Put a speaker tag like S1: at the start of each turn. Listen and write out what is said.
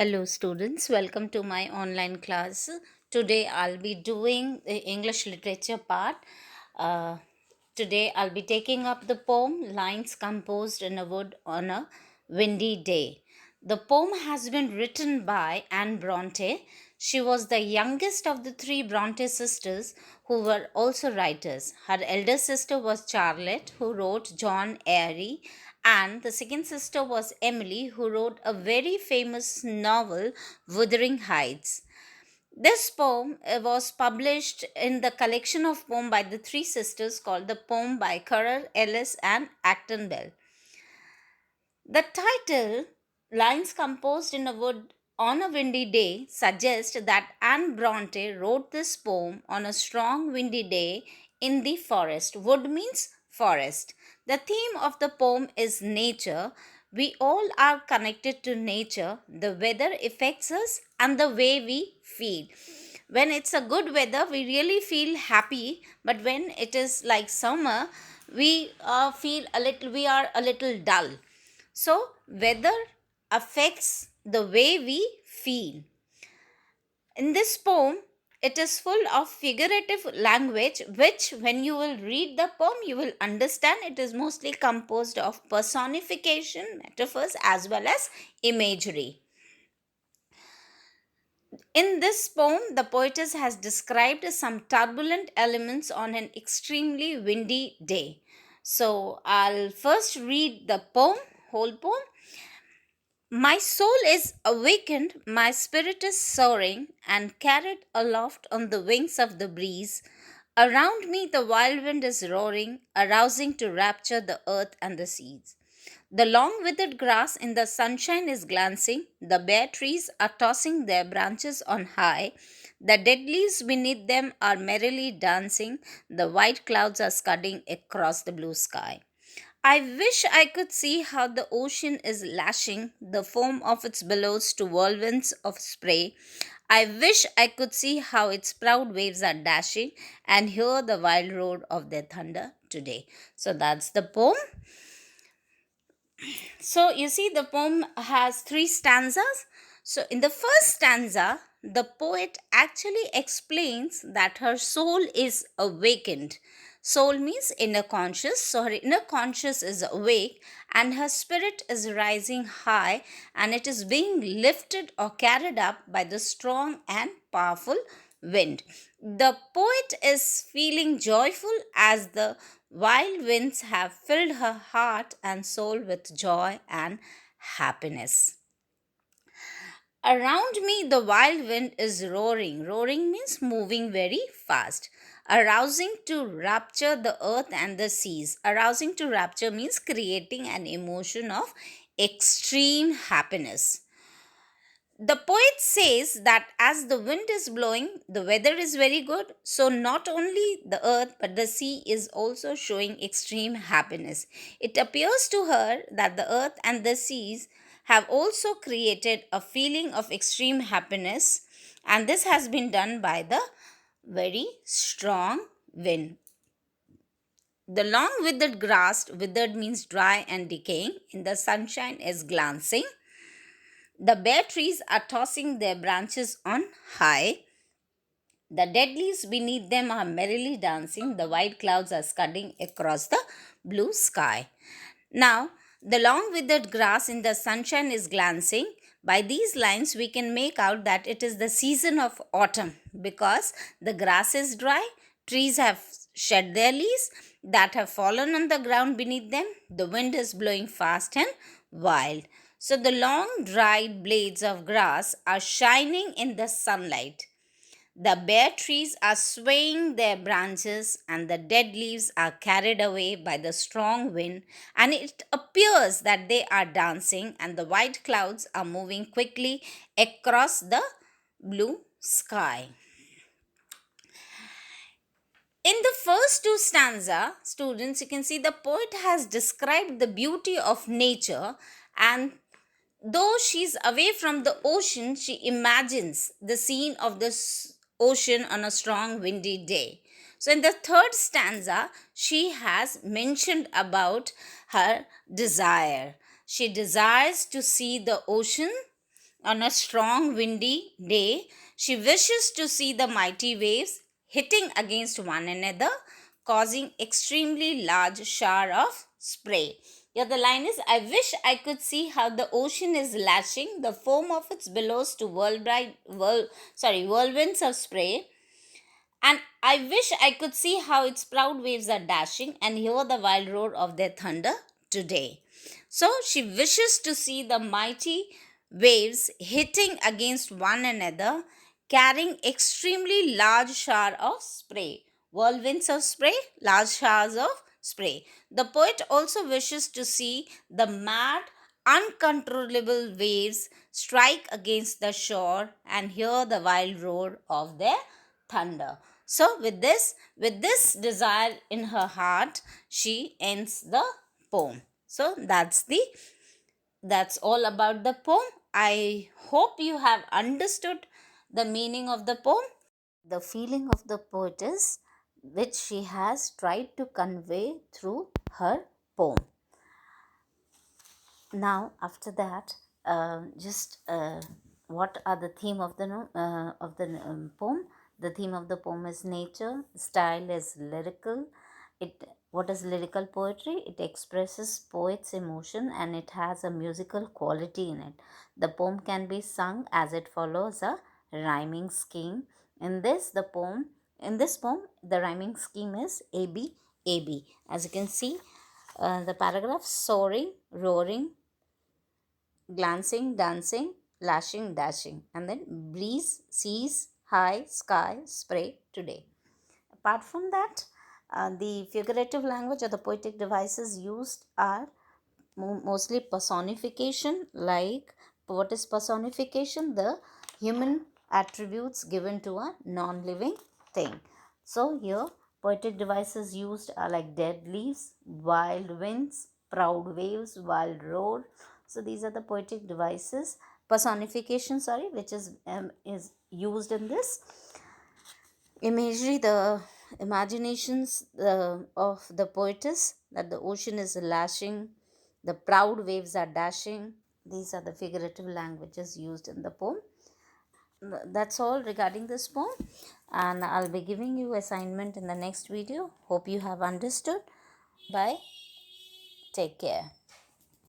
S1: Hello, students. Welcome to my online class. Today, I'll be doing the English literature part. Uh, Today, I'll be taking up the poem Lines Composed in a Wood on a Windy Day. The poem has been written by Anne Bronte. She was the youngest of the three Bronte sisters who were also writers. Her elder sister was Charlotte, who wrote John Eyre, and the second sister was Emily, who wrote a very famous novel, Wuthering Heights. This poem was published in the collection of poems by the three sisters called the Poem by Currer, Ellis, and Acton Bell. The title, Lines Composed in a Wood on a Windy Day, suggests that Anne Bronte wrote this poem on a strong windy day in the forest. Wood means forest. The theme of the poem is nature. We all are connected to nature. The weather affects us and the way we feel. When it's a good weather, we really feel happy, but when it is like summer, we are a little dull. So, weather affects the way we feel. In this poem, it is full of figurative language, which, when you will read the poem, you will understand it is mostly composed of personification, metaphors, as well as imagery. In this poem, the poetess has described some turbulent elements on an extremely windy day. So, I'll first read the poem, whole poem. My soul is awakened, my spirit is soaring and carried aloft on the wings of the breeze. Around me, the wild wind is roaring, arousing to rapture the earth and the seas. The long withered grass in the sunshine is glancing, the bare trees are tossing their branches on high, the dead leaves beneath them are merrily dancing, the white clouds are scudding across the blue sky. I wish I could see how the ocean is lashing the foam of its billows to whirlwinds of spray. I wish I could see how its proud waves are dashing and hear the wild roar of their thunder today. So that's the poem. So you see, the poem has three stanzas. So in the first stanza, the poet actually explains that her soul is awakened. Soul means inner conscious. So her inner conscious is awake and her spirit is rising high and it is being lifted or carried up by the strong and powerful wind. The poet is feeling joyful as the wild winds have filled her heart and soul with joy and happiness. Around me, the wild wind is roaring. Roaring means moving very fast. Arousing to rapture the earth and the seas. Arousing to rapture means creating an emotion of extreme happiness. The poet says that as the wind is blowing, the weather is very good. So, not only the earth but the sea is also showing extreme happiness. It appears to her that the earth and the seas have also created a feeling of extreme happiness, and this has been done by the very strong wind. The long withered grass, withered means dry and decaying, in the sunshine is glancing. The bare trees are tossing their branches on high. The dead leaves beneath them are merrily dancing. The white clouds are scudding across the blue sky. Now, the long withered grass in the sunshine is glancing. By these lines, we can make out that it is the season of autumn because the grass is dry, trees have shed their leaves that have fallen on the ground beneath them. The wind is blowing fast and wild. So, the long dried blades of grass are shining in the sunlight. The bare trees are swaying their branches, and the dead leaves are carried away by the strong wind, and it appears that they are dancing, and the white clouds are moving quickly across the blue sky. In the first two stanza, students, you can see the poet has described the beauty of nature, and though she's away from the ocean, she imagines the scene of the ocean on a strong windy day. So, in the third stanza, she has mentioned about her desire. She desires to see the ocean On a strong windy day, she wishes to see the mighty waves hitting against one another, causing extremely large shower of spray. Here the line is, I wish I could see how the ocean is lashing the foam of its billows to whirlwinds of spray, and I wish I could see how its proud waves are dashing and hear the wild roar of their thunder today. So she wishes to see the mighty waves hitting against one another, carrying extremely large shower of spray. Whirlwinds of spray, large showers of spray. The poet also wishes to see the mad, uncontrollable waves strike against the shore and hear the wild roar of their thunder. So with this desire in her heart, she ends the poem. So that's all about the poem. I hope you have understood the meaning of the poem. The feeling of the poetess which she has tried to convey through her poem. Now after that, just what are the theme of the poem? The theme of the poem is nature. Style is lyrical. It What is lyrical poetry? It expresses poet's emotion and it has a musical quality in it. The poem can be sung as it follows a rhyming scheme. In this poem the rhyming scheme is AB AB. As you can see, the paragraph: soaring, roaring, glancing, dancing, lashing, dashing, and then breeze, seas, high, sky, spray, today. Apart from that, the figurative language or the poetic devices used are mostly personification. Like, what is personification? The human attributes given to a non-living thing. So here poetic devices used are like dead leaves, wild winds, proud waves, wild roar. So these are the poetic devices, personification, sorry, which is used in this imagery. The imaginations of the poetess, that the ocean is lashing, the proud waves are dashing. These are the figurative languages used in the poem. That's all regarding this poem, and I'll be giving you assignment in the next video. Hope you have understood. Bye. Take care.